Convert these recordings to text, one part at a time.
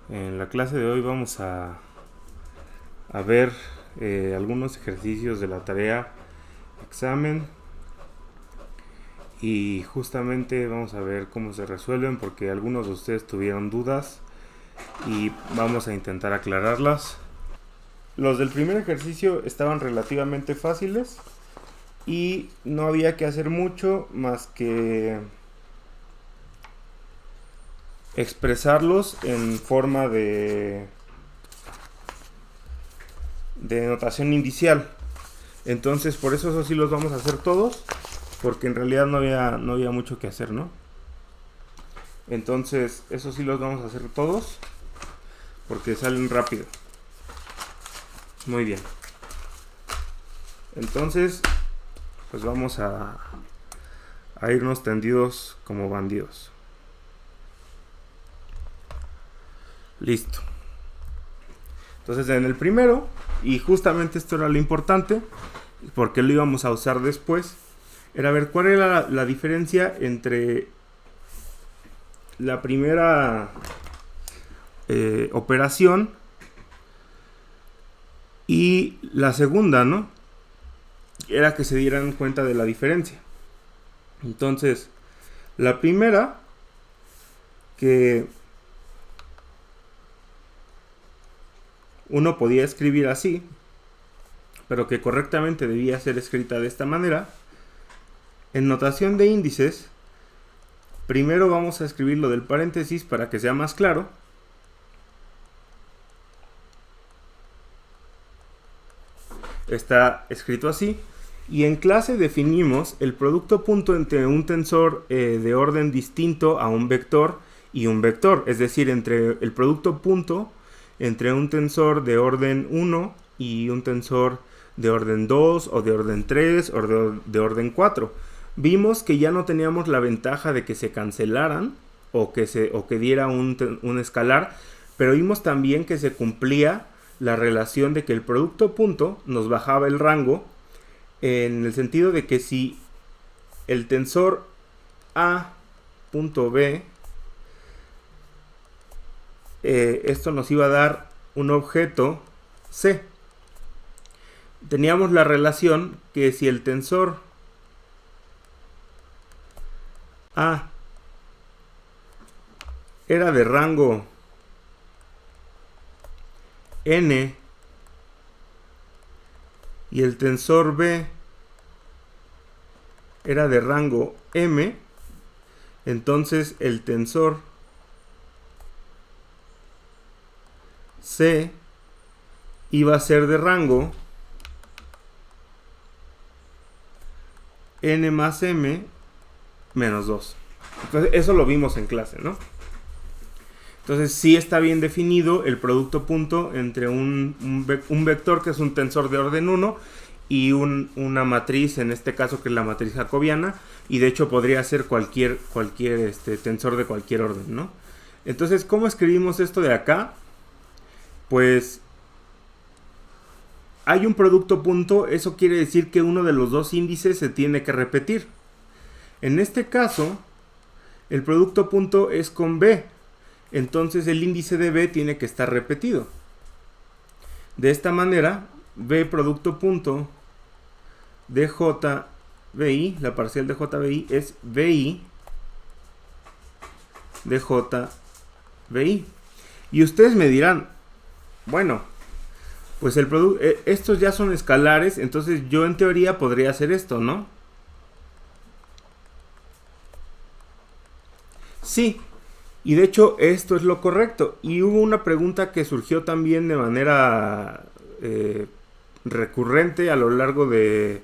En la clase de hoy vamos a ver algunos ejercicios de la tarea examen y justamente vamos a ver cómo se resuelven porque algunos de ustedes tuvieron dudas y vamos a intentar aclararlas. Los del primer ejercicio estaban relativamente fáciles y no había que hacer mucho más que expresarlos en forma de notación indicial. Entonces por eso sí los vamos a hacer todos, porque en realidad no había mucho que hacer, ¿no? Entonces eso sí los vamos a hacer todos, porque salen rápido. Muy bien. Entonces pues vamos a irnos tendidos como bandidos. Listo. Entonces en el primero, y justamente esto era lo importante, porque lo íbamos a usar después, era ver cuál era la diferencia entre la primera operación y la segunda, ¿no? Era que se dieran cuenta de la diferencia. Entonces, la primera, que uno podía escribir así, pero que correctamente debía ser escrita de esta manera. En notación de índices, primero vamos a escribir lo del paréntesis para que sea más claro. Está escrito así. Y en clase definimos el producto punto entre un tensor de orden distinto a un vector y un vector. Es decir, entre el producto punto entre un tensor de orden 1 y un tensor de orden 2 o de orden 3 o de orden 4. Vimos que ya no teníamos la ventaja de que se cancelaran o que diera un escalar, pero vimos también que se cumplía la relación de que el producto punto nos bajaba el rango, en el sentido de que si el tensor A.B, esto nos iba a dar un objeto C. Teníamos la relación que si el tensor A era de rango N y el tensor B era de rango M, entonces el tensor C iba a ser de rango N más M menos 2. Entonces eso lo vimos en clase, ¿no? Entonces sí está bien definido el producto punto entre un vector que es un tensor de orden 1 y una matriz, en este caso que es la matriz jacobiana, y de hecho podría ser cualquier tensor de cualquier orden, ¿no? Entonces, ¿cómo escribimos esto de acá? Pues hay un producto punto, eso quiere decir que uno de los dos índices se tiene que repetir. En este caso, el producto punto es con B, entonces el índice de B tiene que estar repetido. De esta manera, B producto punto de JBI, la parcial de JBI es BI de JBI. Y ustedes me dirán, bueno, pues estos ya son escalares, entonces yo en teoría podría hacer esto, ¿no? Sí, y de hecho esto es lo correcto. Y hubo una pregunta que surgió también de manera recurrente a lo largo de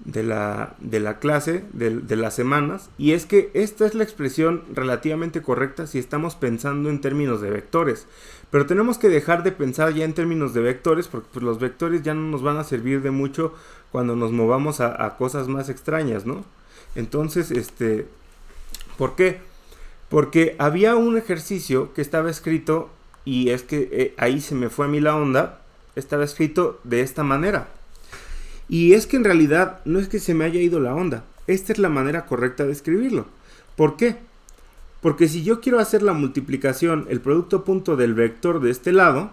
la clase, de las semanas, y es que esta es la expresión relativamente correcta si estamos pensando en términos de vectores, pero tenemos que dejar de pensar ya en términos de vectores porque pues, los vectores ya no nos van a servir de mucho cuando nos movamos a cosas más extrañas, ¿no? Entonces, ¿por qué? Porque había un ejercicio que estaba escrito, y es que ahí se me fue a mí la onda, estaba escrito de esta manera. Y es que en realidad no es que se me haya ido la onda, esta es la manera correcta de escribirlo. ¿Por qué? Porque si yo quiero hacer la multiplicación, el producto punto del vector de este lado,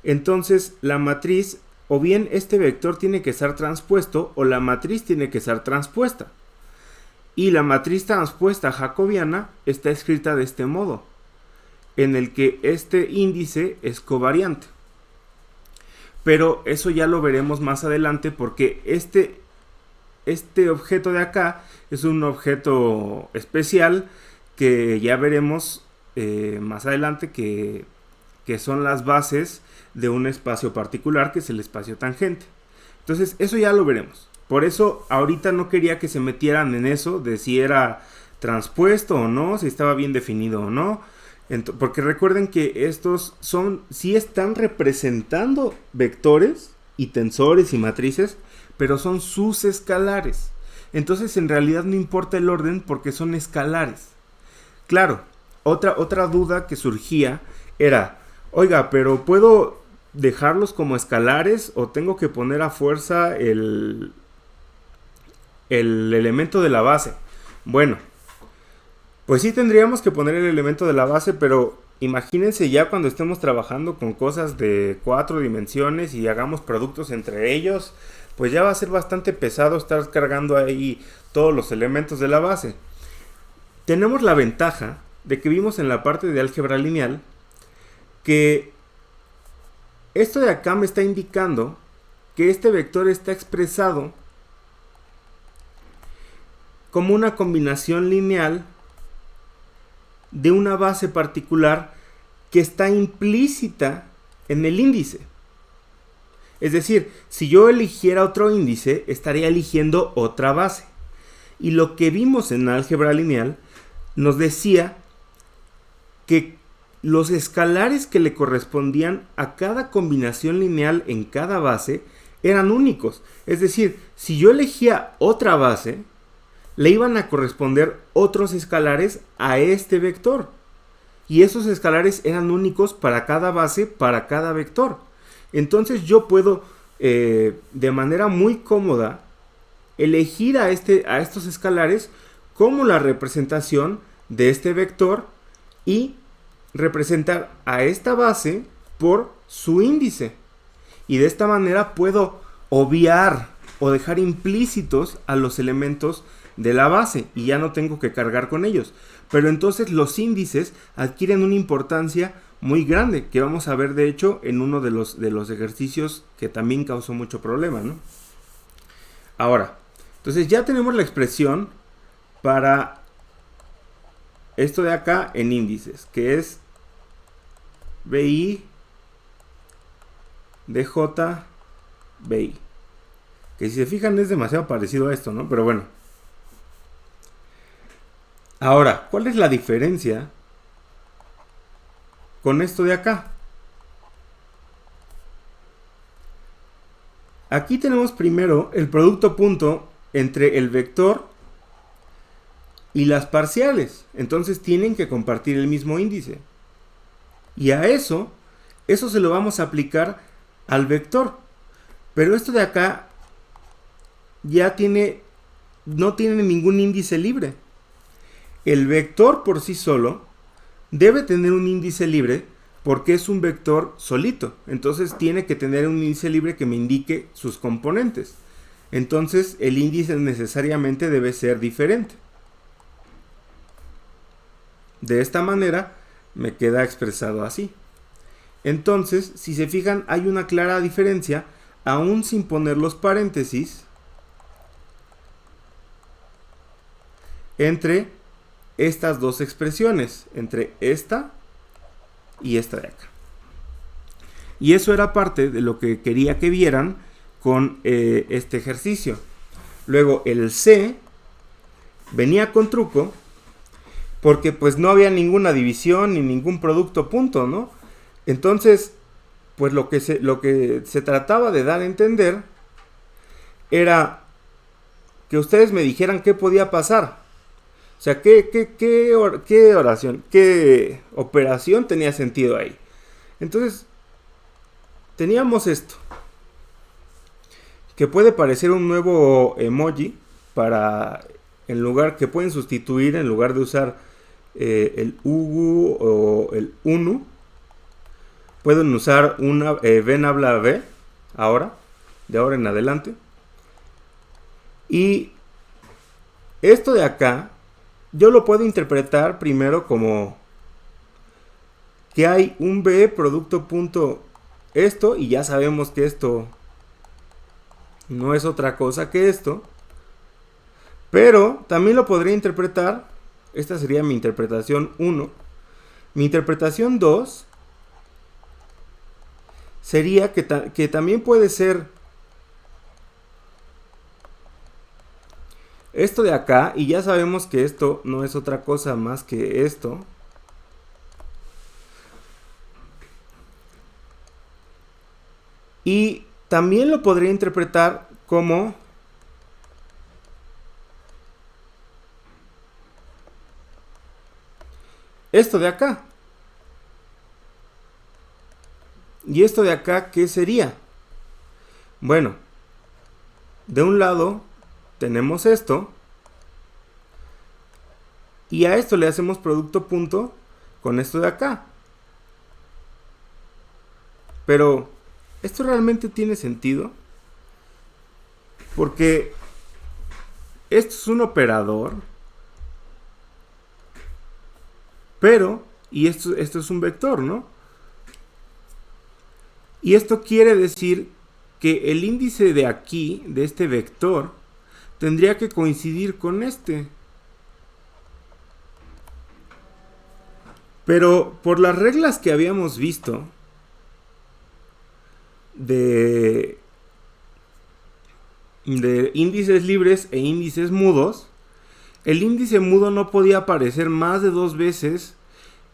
entonces la matriz, o bien este vector tiene que estar transpuesto, o la matriz tiene que estar transpuesta. Y la matriz transpuesta jacobiana está escrita de este modo, en el que este índice es covariante. Pero eso ya lo veremos más adelante, porque este objeto de acá es un objeto especial que ya veremos más adelante que son las bases de un espacio particular, que es el espacio tangente. Entonces eso ya lo veremos. Por eso ahorita no quería que se metieran en eso de si era transpuesto o no, si estaba bien definido o no. Porque recuerden que estos sí están representando vectores y tensores y matrices, pero son sus escalares. Entonces en realidad no importa el orden porque son escalares. Claro, otra duda que surgía era, oiga, pero ¿puedo dejarlos como escalares o tengo que poner a fuerza el elemento de la base? Bueno, pues sí tendríamos que poner el elemento de la base, pero imagínense ya cuando estemos trabajando con cosas de 4 dimensiones y hagamos productos entre ellos, pues ya va a ser bastante pesado estar cargando ahí todos los elementos de la base. Tenemos la ventaja de que vimos en la parte de álgebra lineal que esto de acá me está indicando que este vector está expresado como una combinación lineal de una base particular que está implícita en el índice. Es decir, si yo eligiera otro índice, estaría eligiendo otra base. Y lo que vimos en álgebra lineal nos decía que los escalares que le correspondían a cada combinación lineal en cada base eran únicos. Es decir, si yo elegía otra base, le iban a corresponder otros escalares a este vector. Y esos escalares eran únicos para cada base, para cada vector. Entonces yo puedo, de manera muy cómoda, elegir a estos escalares como la representación de este vector y representar a esta base por su índice. Y de esta manera puedo obviar o dejar implícitos a los elementos de la base y ya no tengo que cargar con ellos. Pero entonces los índices adquieren una importancia muy grande, que vamos a ver de hecho en uno de los ejercicios que también causó mucho problema, ¿no? Ahora, entonces ya tenemos la expresión para esto de acá en índices, que es BI DJ BI. Que si se fijan es demasiado parecido a esto, ¿no? Pero bueno. Ahora, ¿cuál es la diferencia con esto de acá? Aquí tenemos primero el producto punto entre el vector y las parciales. Entonces tienen que compartir el mismo índice. Y a eso se lo vamos a aplicar al vector. Pero esto de acá ya no tiene ningún índice libre. El vector por sí solo debe tener un índice libre porque es un vector solito. Entonces tiene que tener un índice libre que me indique sus componentes. Entonces el índice necesariamente debe ser diferente. De esta manera me queda expresado así. Entonces, si se fijan, hay una clara diferencia, aún sin poner los paréntesis, entre estas dos expresiones, entre esta y esta de acá. Y eso era parte de lo que quería que vieran con este ejercicio. Luego el C venía con truco porque pues no había ninguna división ni ningún producto punto, ¿no? Entonces, pues lo que se trataba de dar a entender era que ustedes me dijeran qué podía pasar. O sea, qué oración, qué operación tenía sentido ahí. Entonces, teníamos esto, que puede parecer un nuevo emoji para, en lugar, que pueden sustituir en lugar de usar el UGU o el UNU, pueden usar una ven habla v ahora, de ahora en adelante. Y esto de acá, yo lo puedo interpretar primero como que hay un B producto punto esto, y ya sabemos que esto no es otra cosa que esto. Pero también lo podría interpretar, esta sería mi interpretación 1. Mi interpretación 2 sería que también puede ser esto de acá, y ya sabemos que esto no es otra cosa más que esto. Y también lo podría interpretar como esto de acá. ¿Y esto de acá qué sería? Bueno, de un lado tenemos esto, y a esto le hacemos producto punto con esto de acá. Pero, ¿esto realmente tiene sentido? Porque esto es un operador, pero, y esto es un vector, ¿no? Y esto quiere decir que el índice de aquí, de este vector, tendría que coincidir con este. Pero por las reglas que habíamos visto de índices libres e índices mudos, el índice mudo no podía aparecer más de 2 veces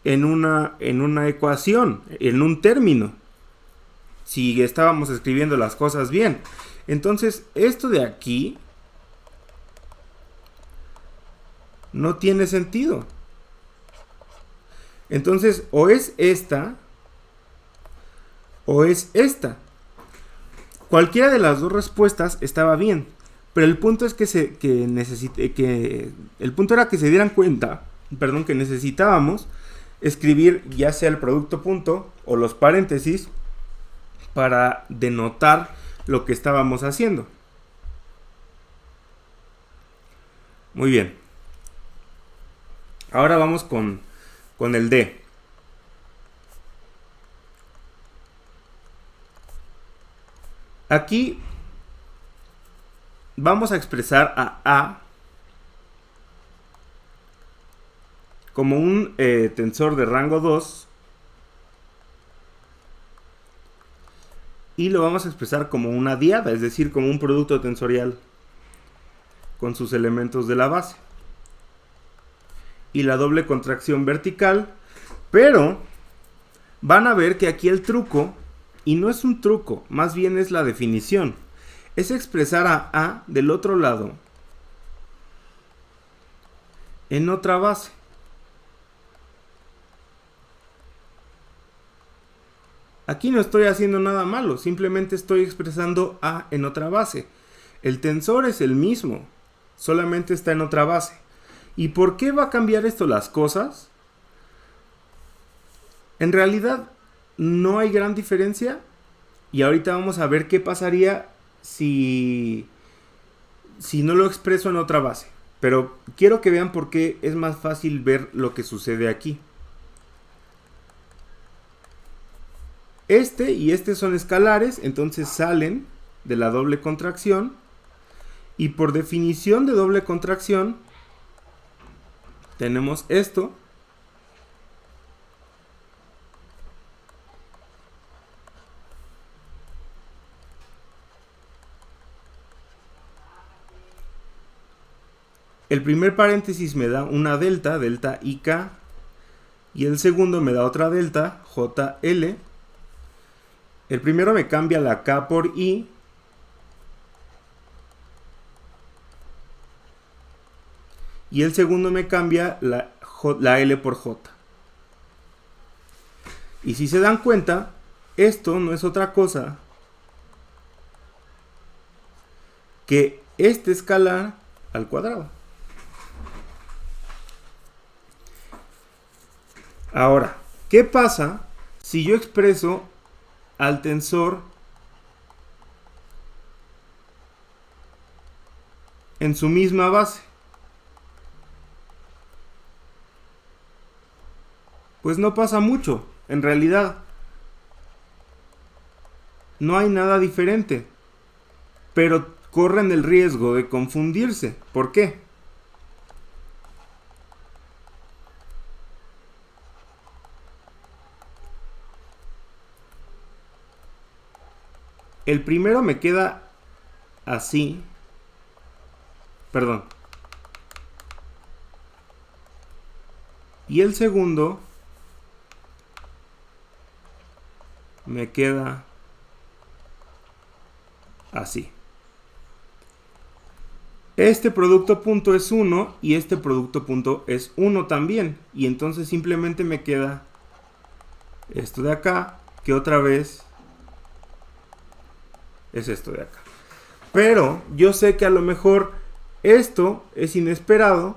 en una ecuación, en un término, si estábamos escribiendo las cosas bien. Entonces, esto de aquí no tiene sentido. Entonces, o es esta o es esta. Cualquiera de las dos respuestas estaba bien, pero el punto es el punto era que se dieran cuenta, que necesitábamos escribir ya sea el producto punto o los paréntesis para denotar lo que estábamos haciendo. Muy bien. Ahora vamos con el D. Aquí vamos a expresar a A como un tensor de rango 2 y lo vamos a expresar como una diada, es decir, como un producto tensorial con sus elementos de la base y la doble contracción vertical. Pero van a ver que aquí el truco, y no es un truco, más bien es la definición, es expresar a A del otro lado en otra base. Aquí no estoy haciendo nada malo, simplemente estoy expresando A en otra base. El tensor es el mismo, solamente está en otra base. ¿Y por qué va a cambiar esto las cosas? En realidad no hay gran diferencia, y ahorita vamos a ver qué pasaría si no lo expreso en otra base. Pero quiero que vean por qué es más fácil ver lo que sucede aquí. Este y este son escalares, entonces salen de la doble contracción, y por definición de doble contracción tenemos esto. El primer paréntesis me da una delta, delta IK, y el segundo me da otra delta, JL. El primero me cambia la K por I, y el segundo me cambia la L por J. Y si se dan cuenta, esto no es otra cosa que este escalar al cuadrado. Ahora, ¿qué pasa si yo expreso al tensor en su misma base? Pues no pasa mucho, en realidad. No hay nada diferente. Pero corren el riesgo de confundirse. ¿Por qué? El primero me queda así. Perdón. Y el segundo me queda así. Este producto punto es 1 y este producto punto es 1 también. Y entonces simplemente me queda esto de acá, que otra vez es esto de acá. Pero yo sé que a lo mejor esto es inesperado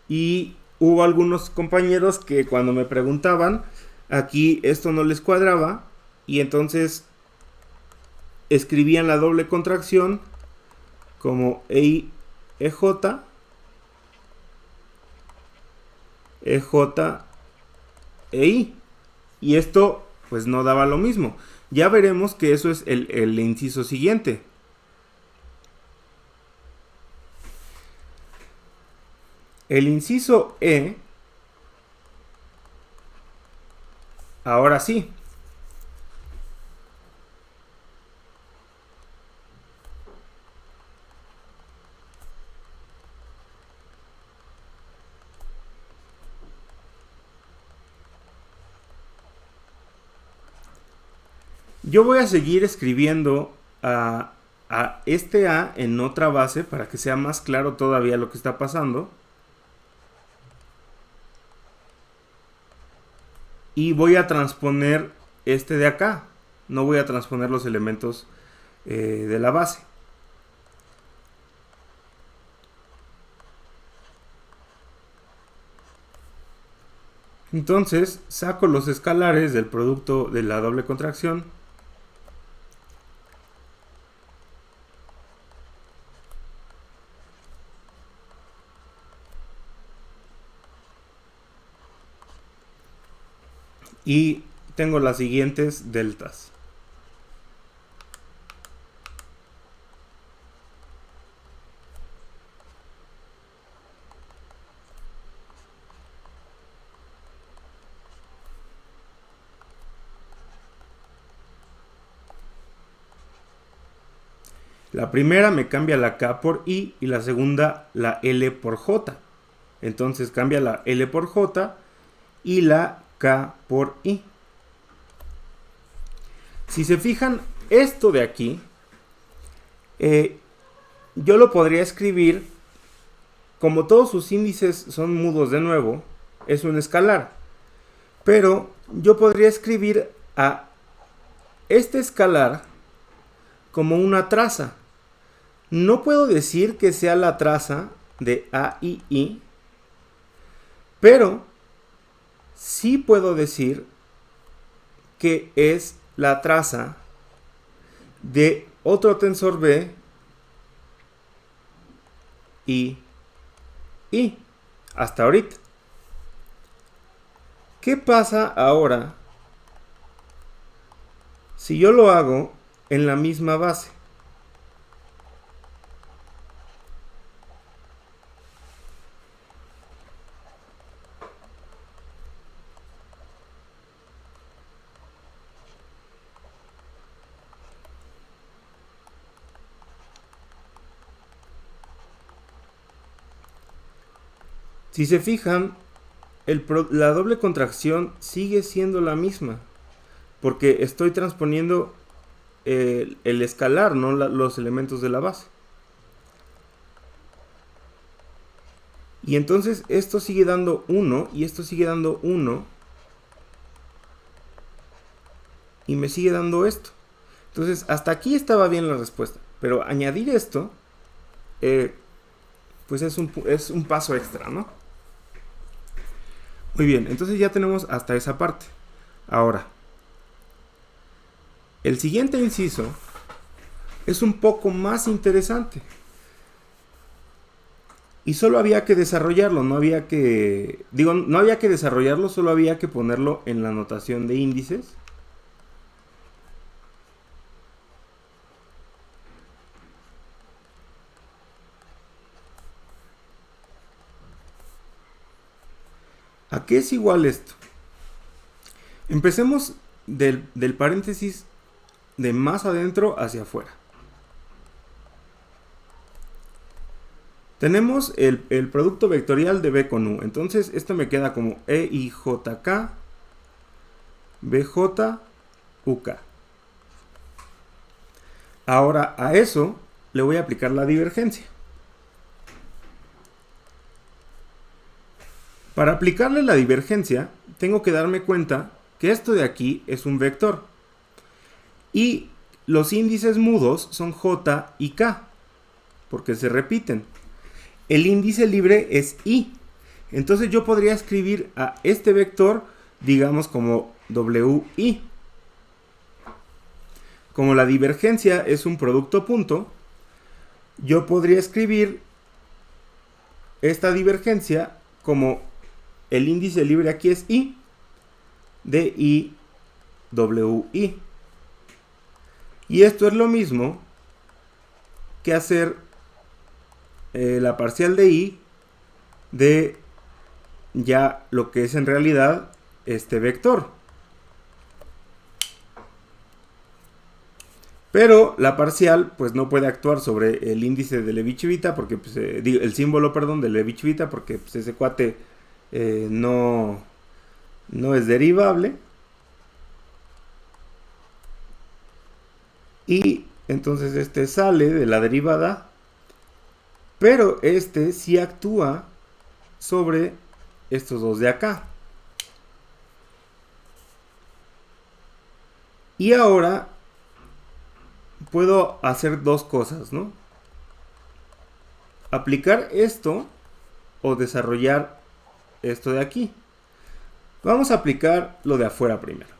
y hubo algunos compañeros que cuando me preguntaban, aquí esto no les cuadraba y entonces escribían la doble contracción como EI, EJ, EJ, EI. Y esto pues no daba lo mismo. Ya veremos que eso es el inciso siguiente. El inciso E, ahora sí. Yo voy a seguir escribiendo a este A en otra base para que sea más claro todavía lo que está pasando. Y voy a transponer este de acá. No voy a transponer los elementos de la base. Entonces saco los escalares del producto de la doble contracción. Y tengo las siguientes deltas. La primera me cambia la K por I y la segunda la L por J. Entonces cambia la L por J y la K por I. Si se fijan, esto de aquí, yo lo podría escribir, como todos sus índices son mudos de nuevo, es un escalar. Pero yo podría escribir a este escalar como una traza. No puedo decir que sea la traza de A y I, pero sí puedo decir que es la traza de otro tensor B y I. Hasta ahorita. ¿Qué pasa ahora si yo lo hago en la misma base? Si se fijan, la doble contracción sigue siendo la misma, porque estoy transponiendo el escalar, no los elementos de la base. Y entonces esto sigue dando 1 y esto sigue dando 1 y me sigue dando esto. Entonces hasta aquí estaba bien la respuesta, pero añadir esto pues es un paso extra, ¿no? Muy bien, entonces ya tenemos hasta esa parte. Ahora, el siguiente inciso es un poco más interesante. Y solo había que desarrollarlo, no había que desarrollarlo, solo había que ponerlo en la notación de índices. ¿A qué es igual esto? Empecemos del paréntesis de más adentro hacia afuera. Tenemos el producto vectorial de B con U. Entonces esto me queda como EIJK, BJ, UK. Ahora a eso le voy a aplicar la divergencia. Para aplicarle la divergencia, tengo que darme cuenta que esto de aquí es un vector. Y los índices mudos son J y K, porque se repiten. El índice libre es I. Entonces yo podría escribir a este vector, digamos, como WI. Como la divergencia es un producto punto, yo podría escribir esta divergencia como el índice libre aquí es I, de I, WI. Y esto es lo mismo que hacer la parcial de I de ya lo que es en realidad este vector. Pero la parcial pues no puede actuar sobre el índice de Levi-Civita porque pues, el símbolo, perdón, de Levi-Civita porque pues, ese cuate no es derivable. Y entonces este sale de la derivada, pero este sí actúa sobre estos dos de acá. Y ahora puedo hacer dos cosas, ¿no? Aplicar esto o desarrollar esto de aquí. Vamos a aplicar lo de afuera primero.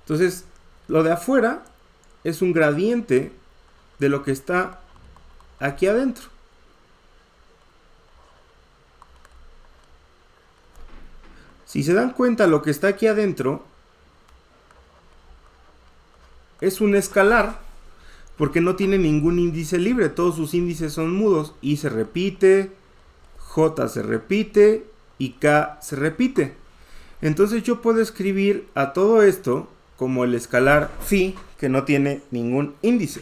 Entonces, lo de afuera es un gradiente de lo que está aquí adentro. Si se dan cuenta, lo que está aquí adentro es un escalar porque no tiene ningún índice libre. Todos sus índices son mudos. I se repite, J se repite y K se repite. Entonces yo puedo escribir a todo esto como el escalar phi, que no tiene ningún índice.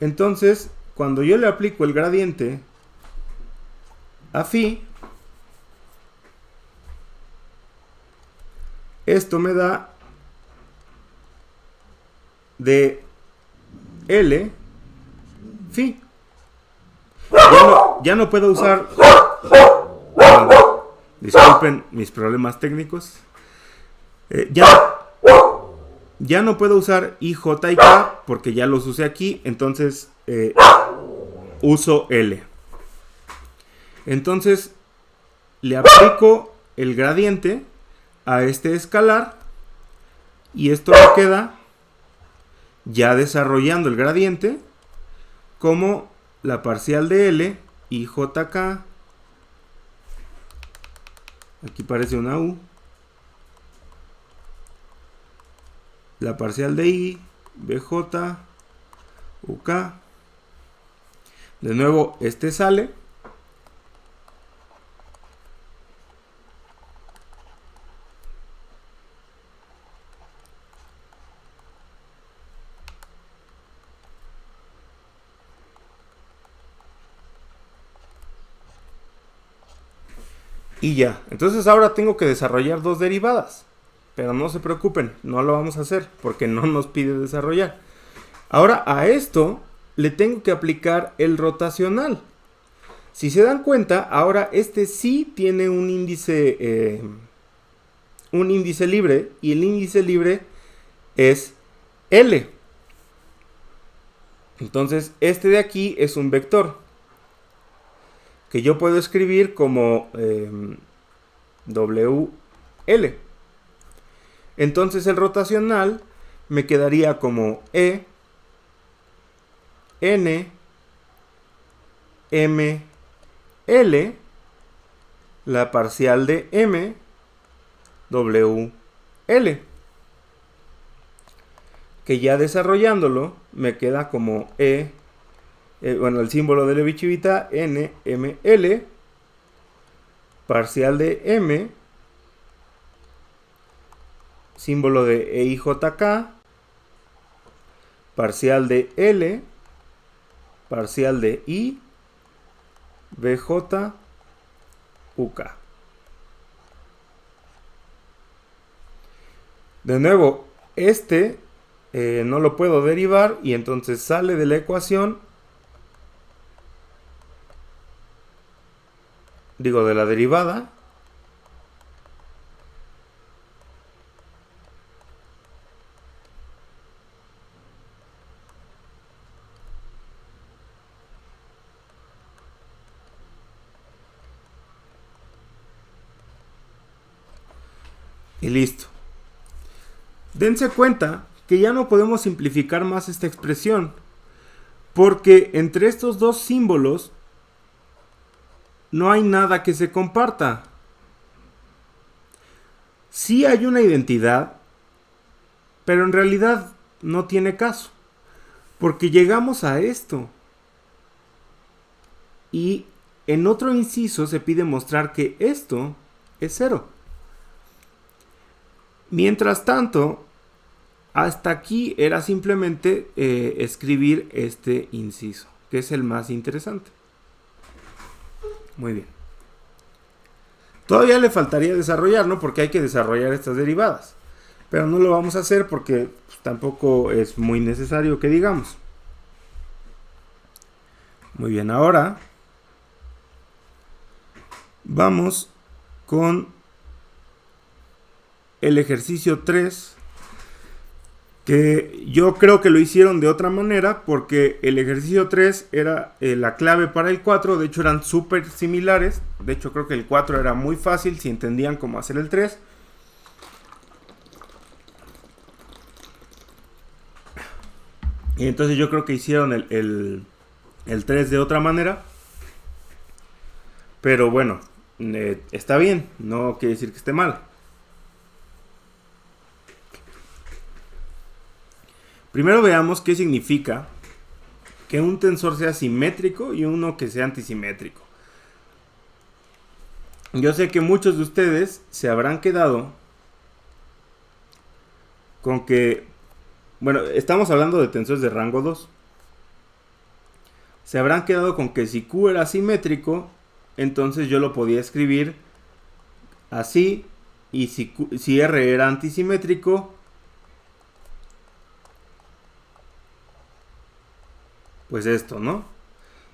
Entonces, cuando yo le aplico el gradiente a phi, esto me da de L phi. Ya no puedo usar... disculpen mis problemas técnicos. Ya no puedo usar I, J y K porque ya los usé aquí. Entonces uso L. Entonces le aplico el gradiente a este escalar. Y esto me queda ya desarrollando el gradiente como la parcial de L, IJK. Aquí parece una U. La parcial de I, BJ, UK. De nuevo, este sale. Y ya. Entonces ahora tengo que desarrollar dos derivadas. Pero no se preocupen, no lo vamos a hacer porque no nos pide desarrollar. Ahora a esto le tengo que aplicar el rotacional. Si se dan cuenta, ahora este sí tiene un índice libre y el índice libre es L. Entonces este de aquí es un vector. que yo puedo escribir como WL. Entonces el rotacional me quedaría como E, N, M, L, la parcial de M, W, L. Que ya desarrollándolo me queda como bueno, el símbolo de Levi-Civita, N, M, L, parcial de M, símbolo de EIJK, parcial de L, parcial de I, BJ, UK. De nuevo, no lo puedo derivar y entonces sale de la ecuación, digo de la derivada, y listo. Dense cuenta que ya no podemos simplificar más esta expresión, porque entre estos dos símbolos no hay nada que se comparta. Sí hay una identidad, pero en realidad no tiene caso, porque llegamos a esto. Y en otro inciso se pide mostrar que esto es 0. Mientras tanto, hasta aquí era simplemente escribir este inciso, que es el más interesante. Muy bien. Todavía le faltaría desarrollar, ¿no? Porque hay que desarrollar estas derivadas. Pero no lo vamos a hacer porque pues, tampoco es muy necesario que digamos. Muy bien, ahora vamos con el ejercicio 3, que yo creo que lo hicieron de otra manera, porque el ejercicio 3 era la clave para el 4, de hecho eran súper similares, de hecho creo que el 4 era muy fácil si entendían cómo hacer el 3. Y entonces yo creo que hicieron el 3 de otra manera, pero bueno, está bien, no quiere decir que esté mal. Primero veamos qué significa que un tensor sea simétrico y uno que sea antisimétrico. Yo sé que muchos de ustedes se habrán quedado con que, bueno, estamos hablando de tensores de rango 2. Se habrán quedado con que si Q era simétrico, entonces yo lo podía escribir así, y si R era antisimétrico, pues esto, ¿no?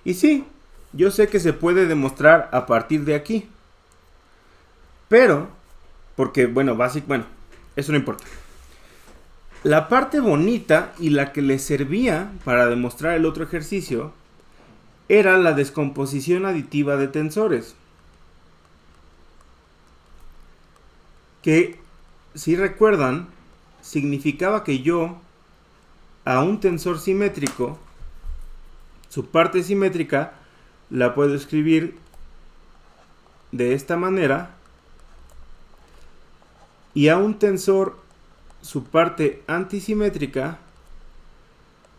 Y sí, yo sé que se puede demostrar a partir de aquí. Pero, porque, bueno, eso no importa. La parte bonita y la que le servía para demostrar el otro ejercicio era la descomposición aditiva de tensores. Que, si recuerdan, significaba que yo a un tensor simétrico, su parte simétrica la puedo escribir de esta manera, y a un tensor su parte antisimétrica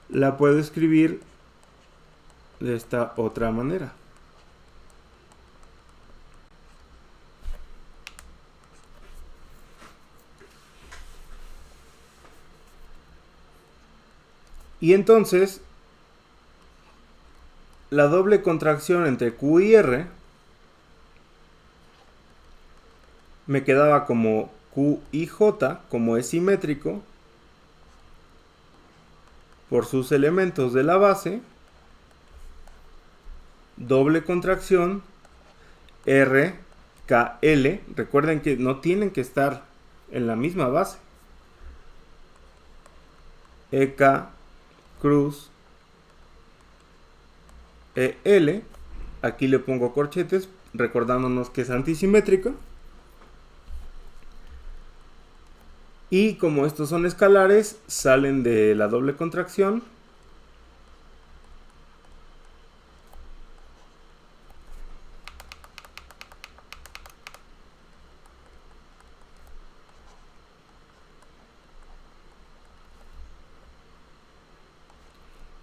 la puedo escribir de esta otra manera. Y entonces la doble contracción entre Q y R me quedaba como Q y J, como es simétrico, por sus elementos de la base, doble contracción R, K, L. Recuerden que no tienen que estar en la misma base. EK, cruz, EL, Aquí le pongo corchetes, recordándonos que es antisimétrico. Y como estos son escalares, salen de la doble contracción.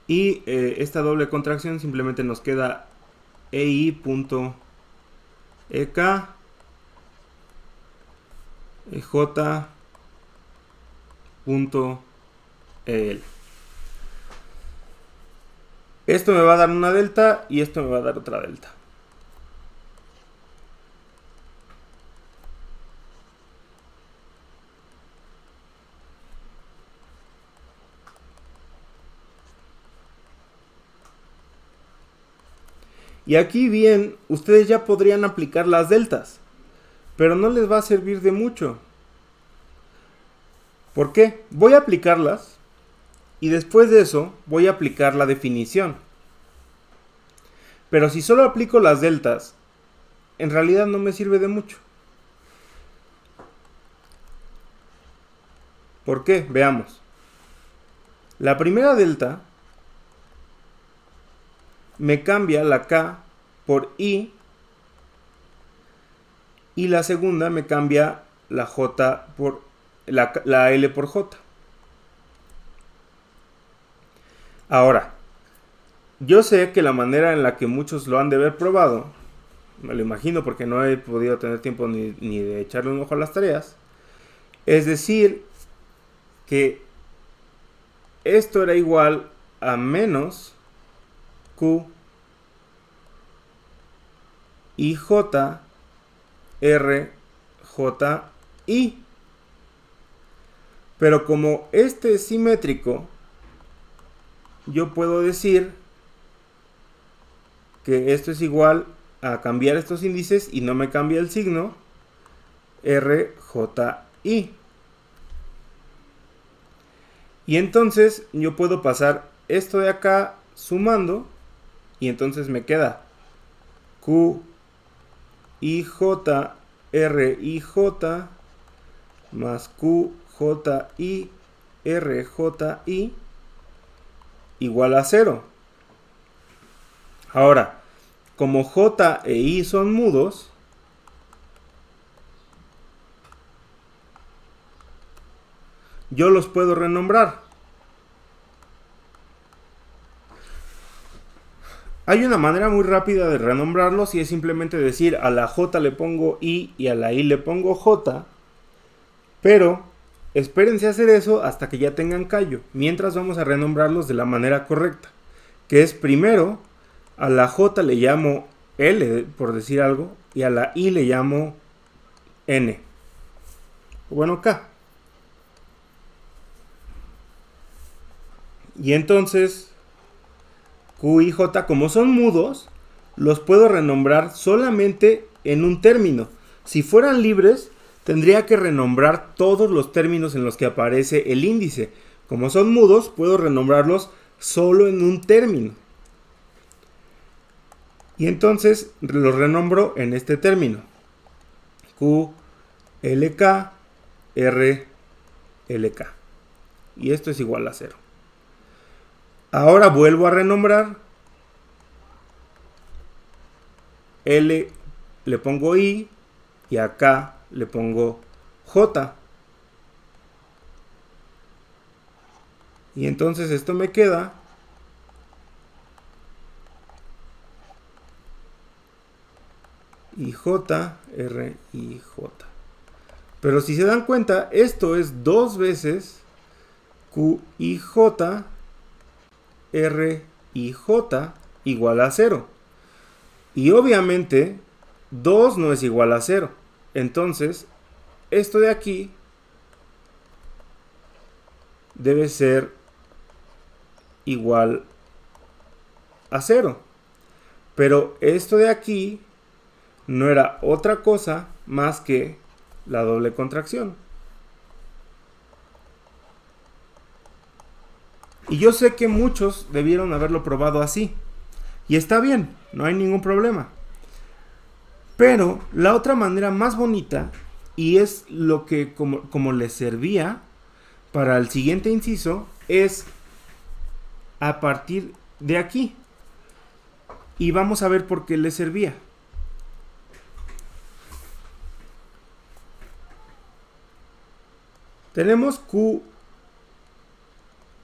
Y esta doble contracción simplemente nos queda EI.EK, EJ.EL. Esto me va a dar una delta y esto me va a dar otra delta. Y aquí bien, ustedes ya podrían aplicar las deltas, pero no les va a servir de mucho. ¿Por qué? Voy a aplicarlas y después de eso voy a aplicar la definición. Pero si solo aplico las deltas, en realidad no me sirve de mucho. ¿Por qué? Veamos. La primera delta me cambia la K por I y la segunda me cambia la J por la L por J. Ahora, yo sé que la manera en la que muchos lo han de haber probado, me lo imagino porque no he podido tener tiempo ni de echarle un ojo a las tareas, es decir, que esto era igual a menos Q I J R J I. Pero como este es simétrico, yo puedo decir que esto es igual a cambiar estos índices y no me cambia el signo, R J I. Y entonces yo puedo pasar esto de acá sumando y entonces me queda Q I J R I J más Q J I R J I igual a 0. Ahora, como J e I son mudos, yo los puedo renombrar. Hay una manera muy rápida de renombrarlos y es simplemente decir a la J le pongo I y a la I le pongo J, pero espérense a hacer eso hasta que ya tengan callo, mientras vamos a renombrarlos de la manera correcta, que es primero a la J le llamo L, por decir algo, y a la I le llamo N. Bueno, K. Y entonces Q y J, como son mudos, los puedo renombrar solamente en un término. Si fueran libres, tendría que renombrar todos los términos en los que aparece el índice. Como son mudos, puedo renombrarlos solo en un término. Y entonces los renombro en este término. Q, LK, R, LK. Y esto es igual a 0. Ahora vuelvo a renombrar. L le pongo I y acá le pongo J. Y entonces esto me queda IJ, R, I, J. Pero si se dan cuenta, esto es 2 veces Q, I, J, R, I, J igual a 0. Y obviamente 2 no es igual a 0. Entonces, esto de aquí debe ser igual a 0. Pero esto de aquí no era otra cosa más que la doble contracción. Y yo sé que muchos debieron haberlo probado así. Y está bien, no hay ningún problema. Pero la otra manera más bonita, y es lo que como le servía para el siguiente inciso, es a partir de aquí. Y vamos a ver por qué le servía. Tenemos Q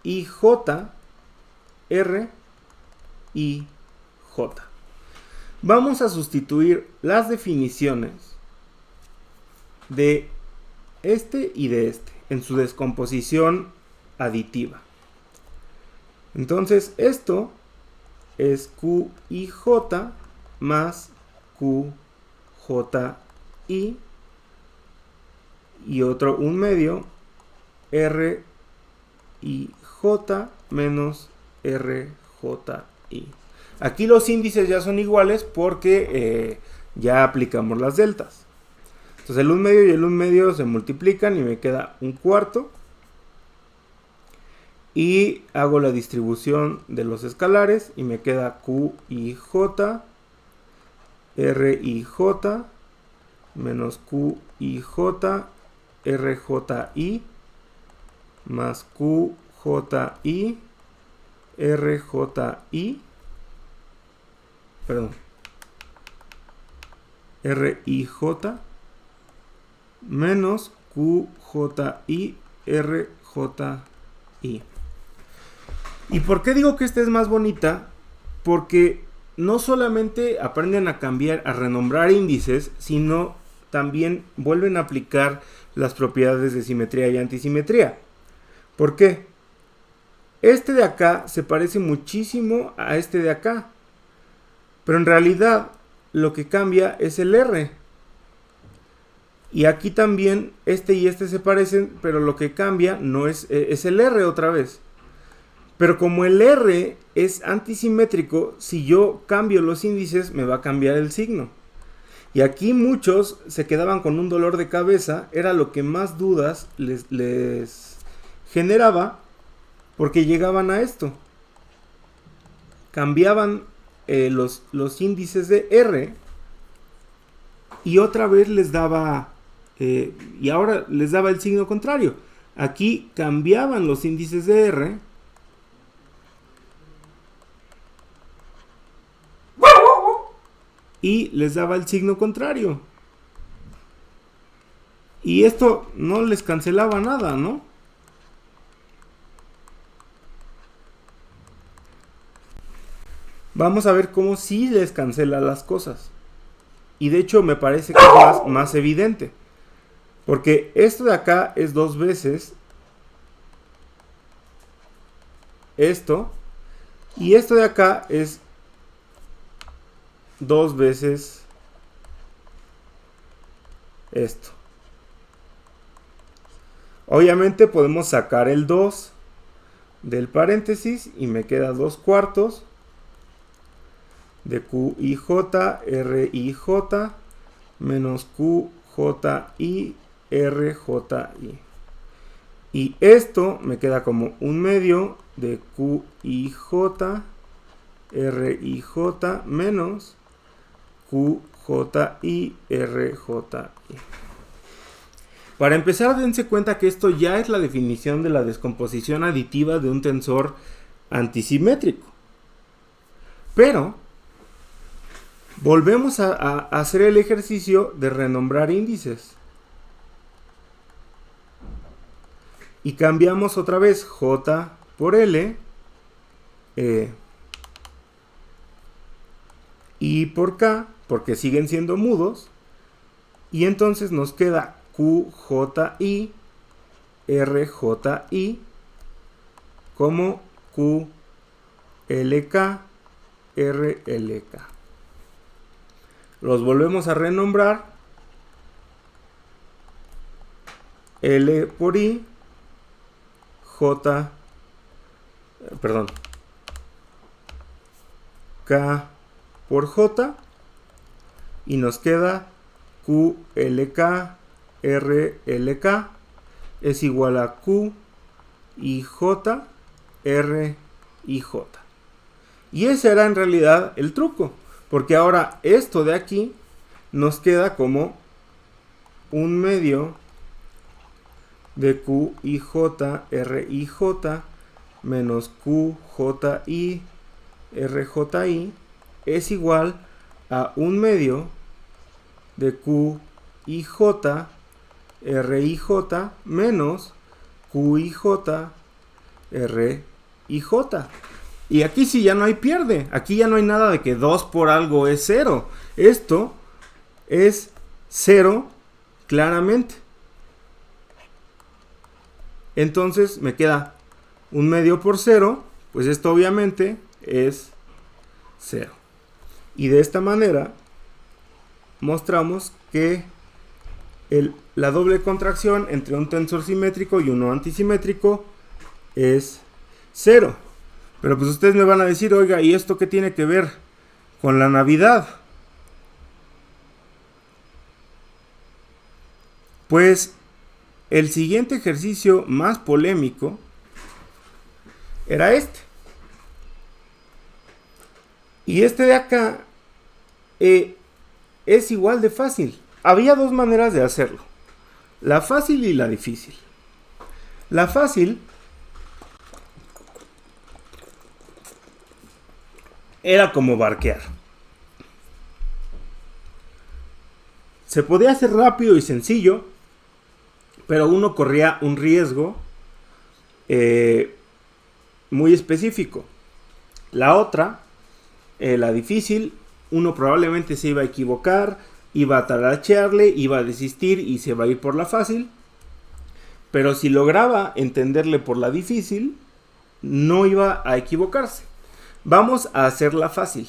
y J, R y J. Vamos a sustituir las definiciones de este y de este en su descomposición aditiva. Entonces esto es QIJ más QJI y otro un medio RIJ menos RJI. Aquí los índices ya son iguales porque ya aplicamos las deltas. Entonces el 1 medio y el 1 medio se multiplican y me queda un cuarto. Y hago la distribución de los escalares y me queda QIJ, RIJ, menos QIJ, RJI, más QJI, RJI, perdón, RIJ, menos QJI, RJI. ¿Y por qué digo que esta es más bonita? Porque no solamente aprenden a cambiar, a renombrar índices, sino también vuelven a aplicar las propiedades de simetría y antisimetría. ¿Por qué? Este de acá se parece muchísimo a este de acá, pero en realidad lo que cambia es el R. Y aquí también este y este se parecen, pero lo que cambia no es el R otra vez. Pero como el R es antisimétrico, si yo cambio los índices me va a cambiar el signo. Y aquí muchos se quedaban con un dolor de cabeza, era lo que más dudas les generaba, porque llegaban a esto. Cambiaban los índices de R y otra vez les daba, y ahora les daba el signo contrario. Aquí cambiaban los índices de R y les daba el signo contrario. Y esto no les cancelaba nada, ¿no? Vamos a ver cómo sí les cancela las cosas. Y de hecho me parece que es más evidente. Porque esto de acá es 2 veces esto. Y esto de acá es 2 veces esto. Obviamente podemos sacar el 2 del paréntesis y me queda 2 cuartos de QIJ, RIJ menos QJI, RJI. Y esto me queda como un medio de QIJ, RIJ menos QJI, RJI. Para empezar, dense cuenta que esto ya es la definición de la descomposición aditiva de un tensor antisimétrico. Pero volvemos a hacer el ejercicio de renombrar índices. Y cambiamos otra vez J por L, I por K, porque siguen siendo mudos. Y entonces nos queda QJI, RJI, como QLK, RLK. Los volvemos a renombrar. L por I, J, perdón, K por J, y nos queda QLK, RLK es igual a QIJ, RIJ. Y ese era en realidad el truco, porque ahora esto de aquí nos queda como 1/2 de QIJ RIJ menos QJI RJI es igual a 1/2 de QIJ RIJ menos QIJ RIJ. Y aquí sí ya no hay pierde. Aquí ya no hay nada de que 2 por algo es 0. Esto es 0 claramente. Entonces me queda 1/2 por 0. Pues esto obviamente es 0. Y de esta manera mostramos que la doble contracción entre un tensor simétrico y uno antisimétrico es 0. Pero pues ustedes me van a decir, oiga, ¿y esto qué tiene que ver con la Navidad? Pues el siguiente ejercicio más polémico era este. Y este de acá es igual de fácil. Había dos maneras de hacerlo. La fácil y la difícil. La fácil era como barquear. Se podía hacer rápido y sencillo, pero uno corría un riesgo muy específico. La otra, la difícil, uno probablemente se iba a equivocar, iba a tarachearle, iba a desistir y se va a ir por la fácil. Pero si lograba entenderle por la difícil, no iba a equivocarse. Vamos a hacerla fácil.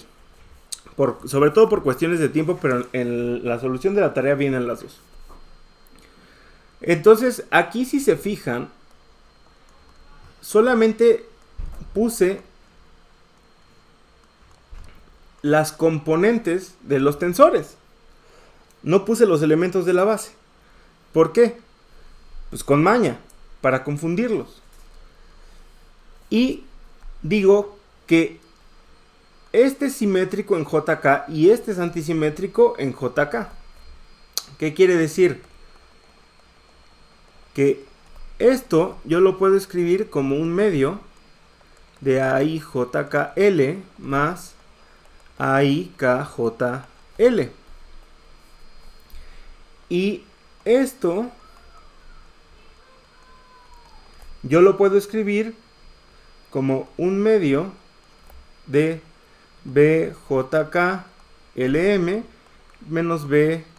Sobre todo por cuestiones de tiempo, pero en la solución de la tarea vienen las dos. Entonces, aquí si se fijan, solamente puse las componentes de los tensores. No puse los elementos de la base. ¿Por qué? Pues con maña, para confundirlos. Y digo que este es simétrico en JK y este es antisimétrico en JK. ¿Qué quiere decir? Que esto yo lo puedo escribir como 1/2 de AIJKL más AIKJL. Y esto yo lo puedo escribir como 1/2 de BJKLM menos BKJLM.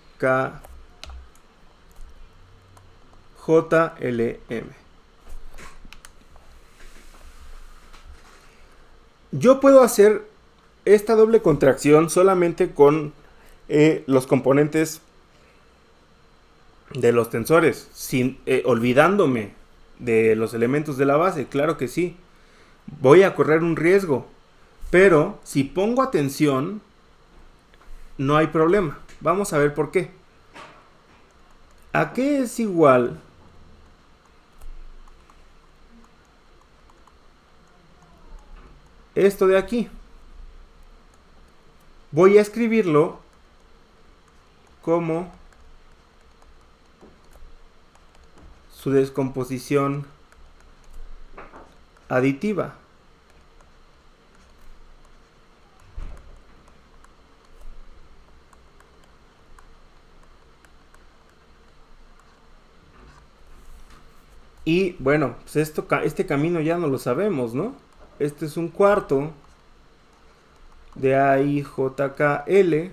Yo puedo hacer esta doble contracción solamente con los componentes de los tensores, sin olvidándome de los elementos de la base. Claro que sí, voy a correr un riesgo, pero si pongo atención no hay problema. Vamos a ver por qué. ¿A qué es igual esto de aquí? Voy a escribirlo como su descomposición aditiva. Y bueno, pues este camino ya no lo sabemos, ¿no? Este es 1/4 de AIJKL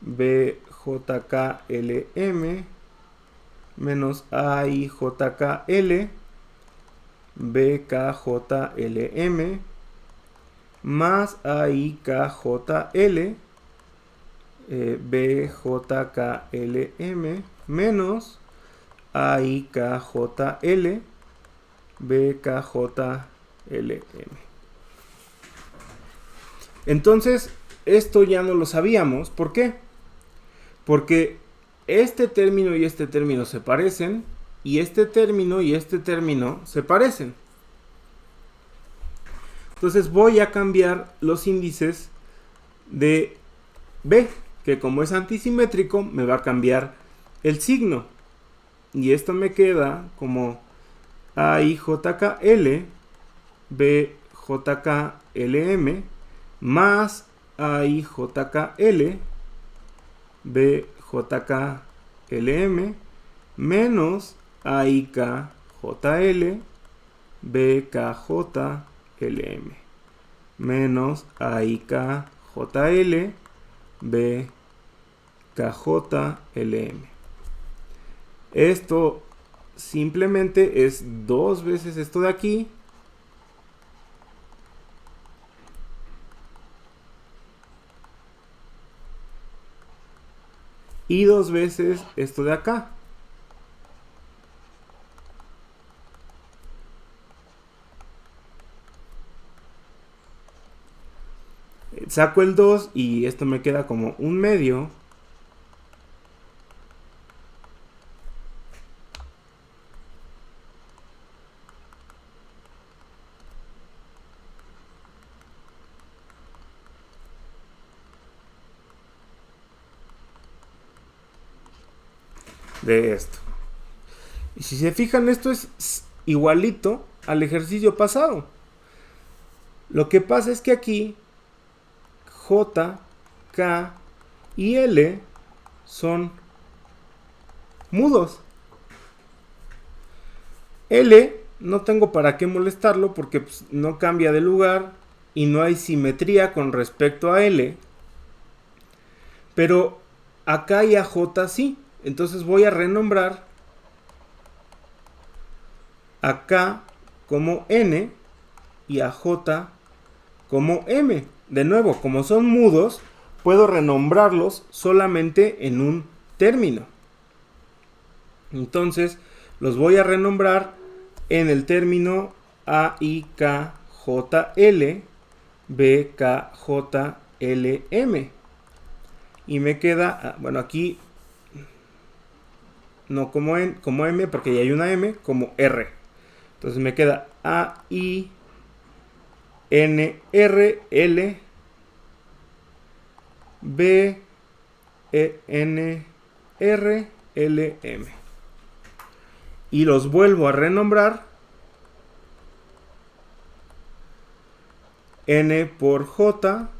BJKLM menos AIJKL BKJLM más AIKJL BJKLM menos AIKJL BKJLM. Entonces, esto ya no lo sabíamos. ¿Por qué? Porque este término y este término se parecen, y este término y este término se parecen. Entonces voy a cambiar los índices de B, que como es antisimétrico me va a cambiar el signo. Y esto me queda como AIJKL, BJKLM, más AIJKL, BJKLM, menos AIKJL, BKJLM, menos AIKJL, BKJLM. Esto simplemente es 2 veces esto de aquí y 2 veces esto de acá. Saco el 2 y esto me queda como 1/2. De esto. Y si se fijan, esto es igualito al ejercicio pasado. Lo que pasa es que aquí J, K y L son mudos. L no tengo para qué molestarlo porque pues, no cambia de lugar y no hay simetría con respecto a L. Pero acá y a J sí. Entonces voy a renombrar a K como N y a J como M. De nuevo, como son mudos, puedo renombrarlos solamente en un término. Entonces los voy a renombrar en el término AIKJL, BKJLM. Y me queda, bueno, aquí no como M, porque ya hay una M, como R. Entonces me queda AINRL, BNRLM. Y los vuelvo a renombrar. N por J,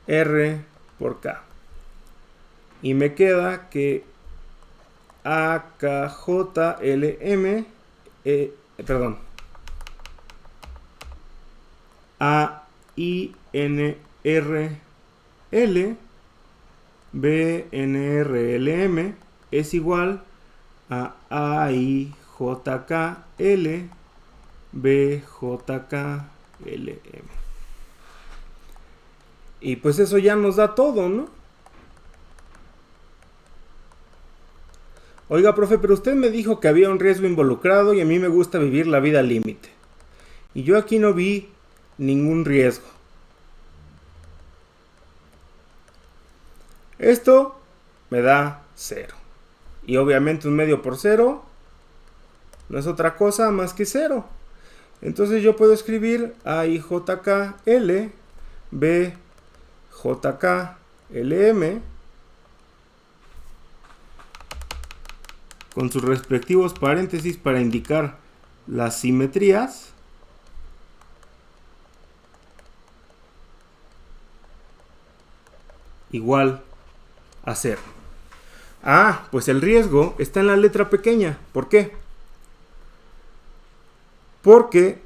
R por K. Y me queda que AKJLM, AINRL, BNRLM es igual a AIJKL, BJKLM. Y pues eso ya nos da todo, ¿no? Oiga, profe, pero usted me dijo que había un riesgo involucrado y a mí me gusta vivir la vida al límite. Y yo aquí no vi ningún riesgo. Esto me da 0. Y obviamente 1/2 por 0 no es otra cosa más que 0. Entonces yo puedo escribir AIJKL, BJKLM con sus respectivos paréntesis para indicar las simetrías. Igual a 0. Ah, pues el riesgo está en la letra pequeña. ¿Por qué? Porque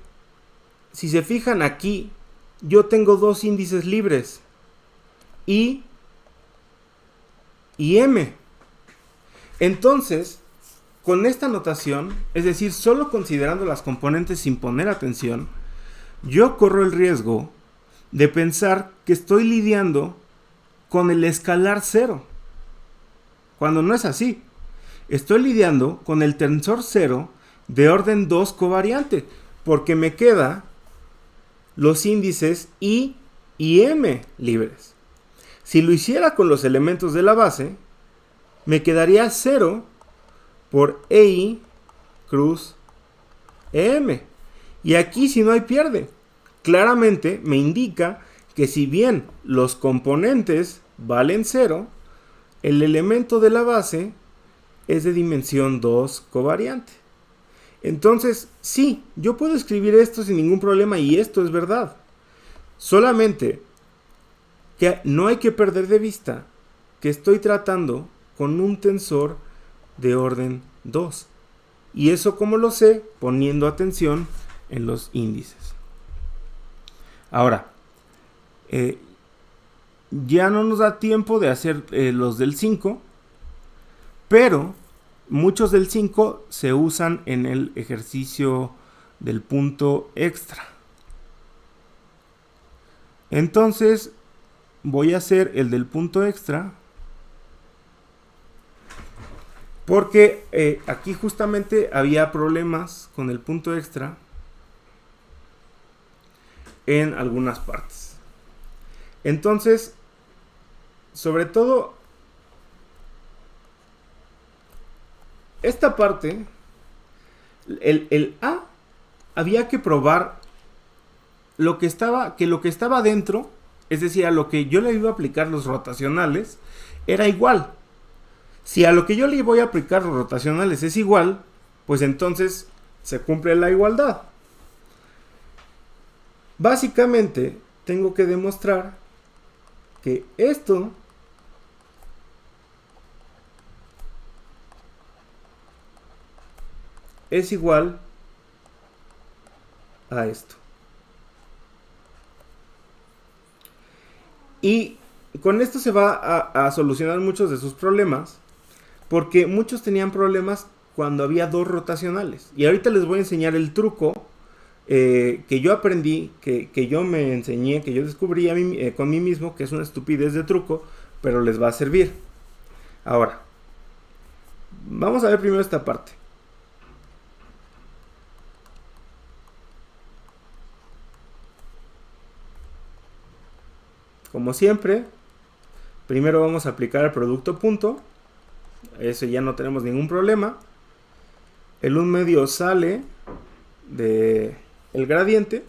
si se fijan aquí, yo tengo 2 índices libres, I y M. Entonces, con esta notación, es decir, solo considerando las componentes sin poner atención, yo corro el riesgo de pensar que estoy lidiando con el escalar 0, cuando no es así. Estoy lidiando con el tensor 0 de orden 2 covariante, porque me queda los índices I y M libres. Si lo hiciera con los elementos de la base, me quedaría 0 por EI cruz EM. Y aquí si no hay pierde. Claramente me indica que si bien los componentes valen 0, el elemento de la base es de dimensión 2 covariante. Entonces, sí, yo puedo escribir esto sin ningún problema y esto es verdad. Solamente que no hay que perder de vista que estoy tratando con un tensor de orden 2. Y eso como lo sé poniendo atención en los índices. Ahora, ya no nos da tiempo de hacer los del 5, pero muchos del 5 se usan en el ejercicio del punto extra. Entonces voy a hacer el del punto extra porque aquí justamente había problemas con el punto extra en algunas partes. Entonces, sobre todo esta parte, el A, había que probar lo que estaba dentro, es decir, a lo que yo le iba a aplicar los rotacionales, era igual. Si a lo que yo le voy a aplicar los rotacionales es igual, pues entonces se cumple la igualdad. Básicamente, tengo que demostrar que esto es igual a esto. Y con esto se va a solucionar muchos de sus problemas, porque muchos tenían problemas cuando había dos rotacionales. Y ahorita les voy a enseñar el truco que yo aprendí, que yo me enseñé, que yo descubrí con mí mismo, que es una estupidez de truco, pero les va a servir. Ahora, vamos a ver primero esta parte. Como siempre, primero vamos a aplicar el producto punto. Eso ya no tenemos ningún problema. El 1/2 sale del gradiente.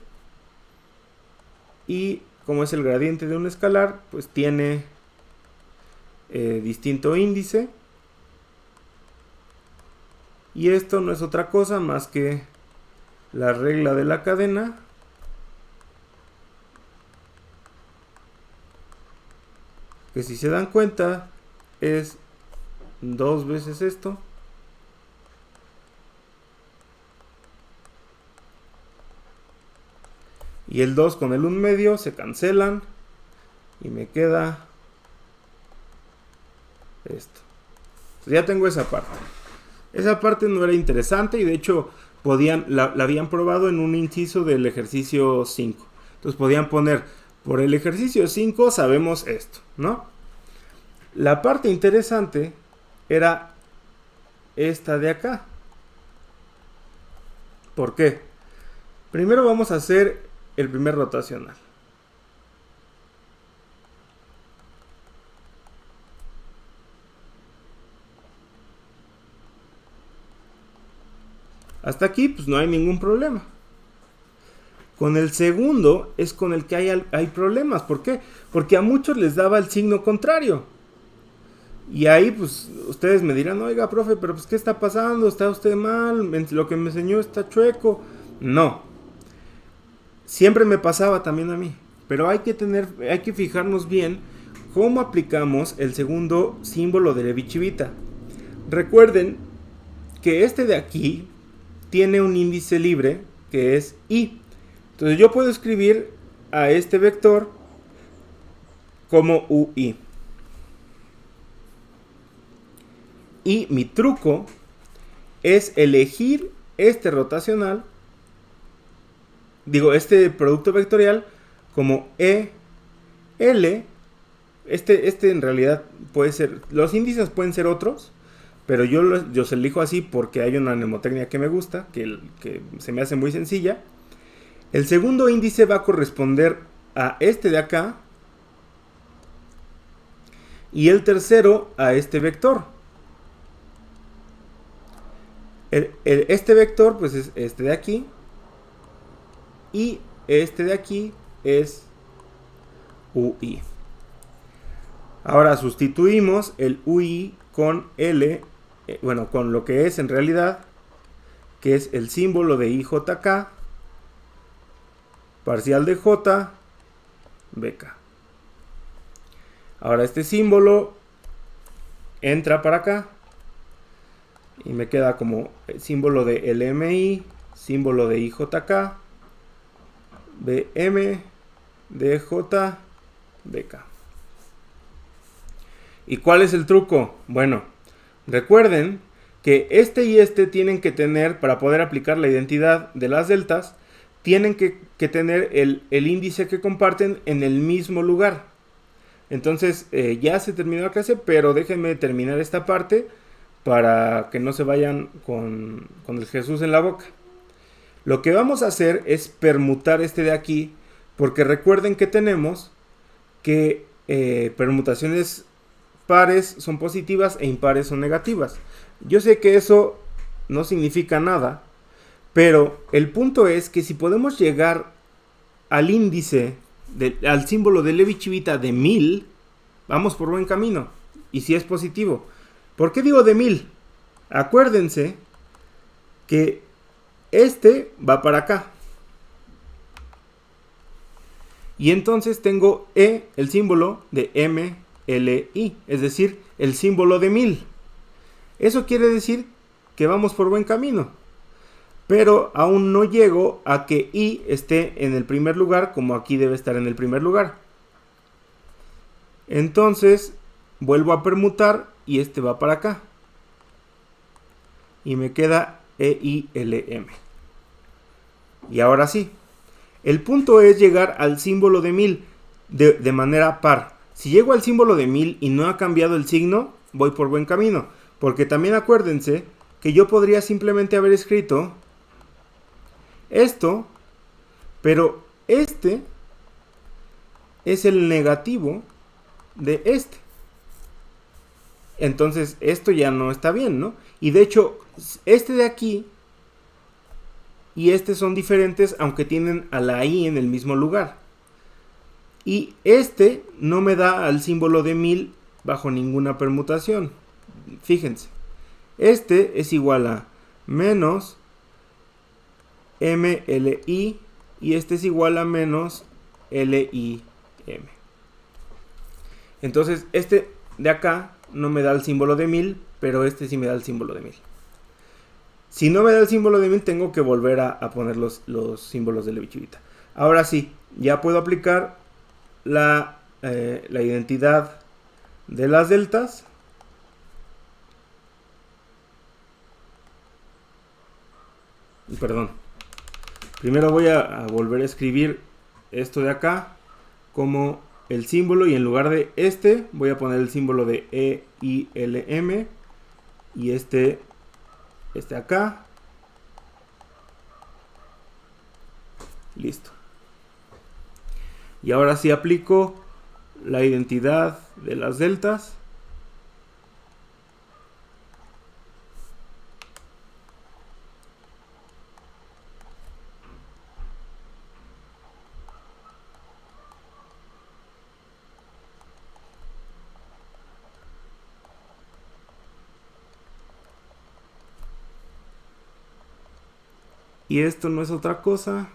Y como es el gradiente de un escalar, pues tiene distinto índice. Y esto no es otra cosa más que la regla de la cadena que, si se dan cuenta, es 2 veces esto. Y el 2 con el 1/2 se cancelan y me queda esto. Entonces ya tengo esa parte. Esa parte no era interesante y de hecho la habían probado en un inciso del ejercicio 5. Entonces podían poner: por el ejercicio 5 sabemos esto, ¿no? La parte interesante era esta de acá. ¿Por qué? Primero vamos a hacer el primer rotacional. Hasta aquí pues no hay ningún problema. Con el segundo es con el que hay problemas. ¿Por qué? Porque a muchos les daba el signo contrario. Y ahí pues ustedes me dirán: oiga, profe, pero pues ¿qué está pasando? ¿Está usted mal? Lo que me enseñó está chueco. No. Siempre me pasaba también a mí. Pero hay que fijarnos bien cómo aplicamos el segundo símbolo de Levi-Civita. Recuerden que este de aquí tiene un índice libre que es I. Entonces yo puedo escribir a este vector como UI. Y mi truco es elegir este rotacional, este producto vectorial como EL. Este en realidad puede ser, los índices pueden ser otros, pero yo se elijo así porque hay una mnemotecnia que me gusta, que se me hace muy sencilla. El segundo índice va a corresponder a este de acá y el tercero a este vector. Este vector pues es este de aquí y este de aquí es UI. Ahora sustituimos el UI con L, bueno, con lo que es en realidad, que es el símbolo de IJK, parcial de J, BK. Ahora este símbolo entra para acá y me queda como el símbolo de LMI, símbolo de IJK, BM, DJ, BK. ¿Y cuál es el truco? Bueno, recuerden que este y este tienen que tener, para poder aplicar la identidad de las deltas, tienen que tener el índice que comparten en el mismo lugar. Entonces ya se terminó la clase, pero déjenme terminar esta parte para que no se vayan con el Jesús en la boca. Lo que vamos a hacer es permutar este de aquí, porque recuerden que tenemos que permutaciones pares son positivas e impares son negativas. Yo sé que eso no significa nada, pero el punto es que si podemos llegar al índice, al símbolo de Levi-Civita de 1000, vamos por buen camino. Y si es positivo. ¿Por qué digo de 1000? Acuérdense que este va para acá. Y entonces tengo el símbolo de MLI, es decir, el símbolo de 1000. Eso quiere decir que vamos por buen camino. Pero aún no llego a que I esté en el primer lugar como aquí debe estar en el primer lugar. Entonces vuelvo a permutar y este va para acá. Y me queda EILM. Y ahora sí. El punto es llegar al símbolo de 1000 de manera par. Si llego al símbolo de 1000 y no ha cambiado el signo, voy por buen camino. Porque también acuérdense que yo podría simplemente haber escrito esto, pero este es el negativo de este. Entonces esto ya no está bien, ¿no? Y de hecho, este de aquí y este son diferentes, aunque tienen a la I en el mismo lugar. Y este no me da al símbolo de 1000 bajo ninguna permutación. Fíjense, este es igual a menos MLI y este es igual a menos LIM. Entonces este de acá no me da el símbolo de 1000, pero este sí me da el símbolo de 1000. Si no me da el símbolo de 1000, tengo que volver a poner los símbolos de Levi-Civita. Ahora sí, ya puedo aplicar la identidad de las deltas. Perdón. Primero voy a volver a escribir esto de acá como el símbolo, y en lugar de este voy a poner el símbolo de EILM y este acá. Listo. Y ahora sí aplico la identidad de las deltas. Y esto no es otra cosa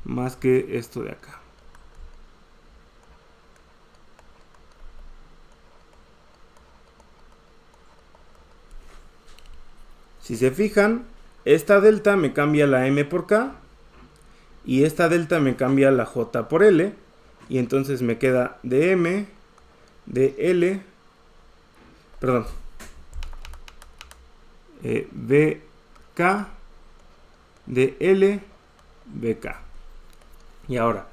más que esto de acá. Si se fijan, esta delta me cambia la M por K y esta delta me cambia la J por L, y entonces me queda DM, DL, perdón, BK, DL, BK. Y ahora,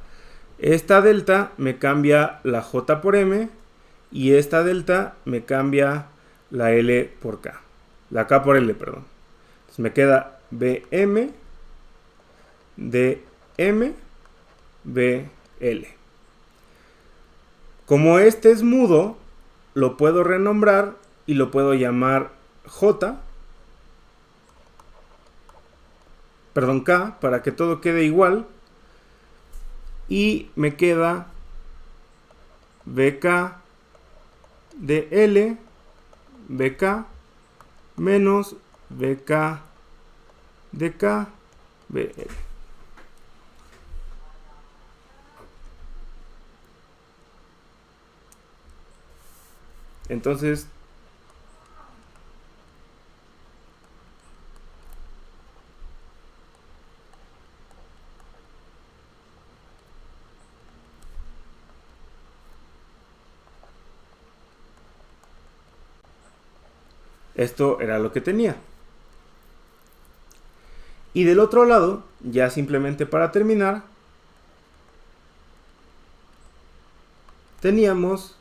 esta delta me cambia la J por M y esta delta me cambia la L por K. La K por L, perdón. Entonces me queda BM, DM, BL. Como este es mudo, lo puedo renombrar y lo puedo llamar J, perdón, K, para que todo quede igual. Y me queda BK de L, BK menos BK de K, BL. Entonces, esto era lo que tenía. Y del otro lado, ya simplemente para terminar, teníamos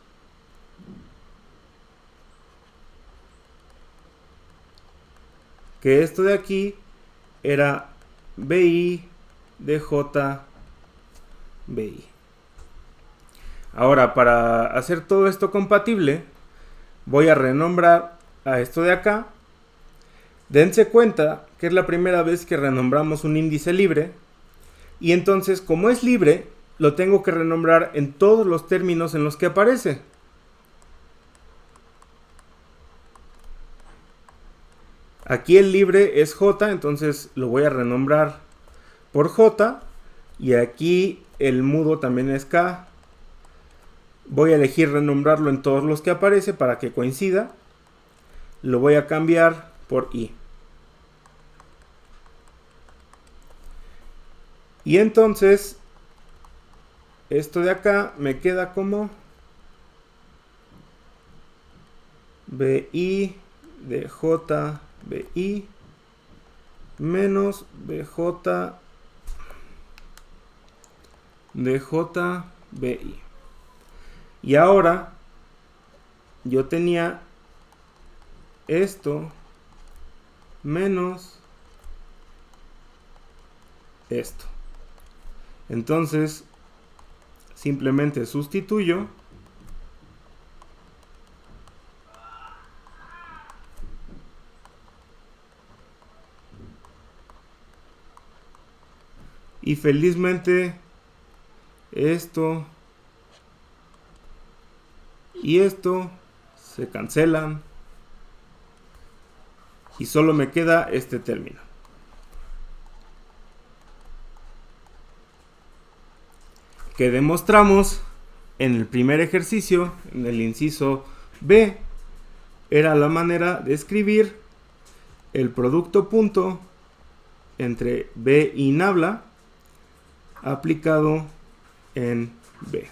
que esto de aquí era BI de J, BI. Ahora, para hacer todo esto compatible, voy a renombrar a esto de acá. Dense cuenta que es la primera vez que renombramos un índice libre. Y entonces, como es libre, lo tengo que renombrar en todos los términos en los que aparece. Aquí el libre es J, entonces lo voy a renombrar por J. Y aquí el mudo también es K. Voy a elegir renombrarlo en todos los que aparece para que coincida. Lo voy a cambiar por I. Y entonces, esto de acá me queda como BI de J, BI menos BJ de J, BI. Y ahora yo tenía esto menos esto. Entonces, simplemente sustituyo y felizmente esto y esto se cancelan y solo me queda este término. Que demostramos en el primer ejercicio, en el inciso B, era la manera de escribir el producto punto entre B y nabla aplicado en B.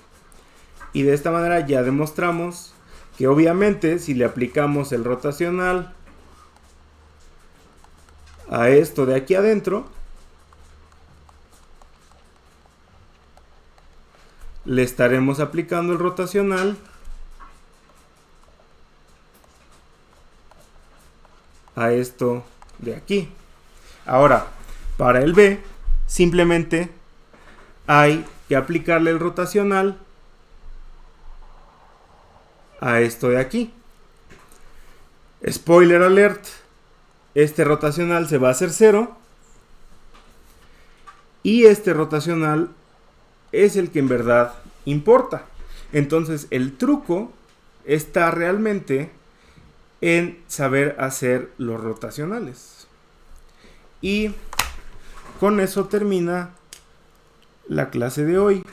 Y de esta manera ya demostramos que obviamente si le aplicamos el rotacional a esto de aquí adentro, le estaremos aplicando el rotacional a esto de aquí. Ahora, para el B, simplemente hay que aplicarle el rotacional a esto de aquí. Spoiler alert, este rotacional se va a hacer 0 y este rotacional es el que en verdad importa. Entonces el truco está realmente en saber hacer los rotacionales. Y con eso termina la clase de hoy.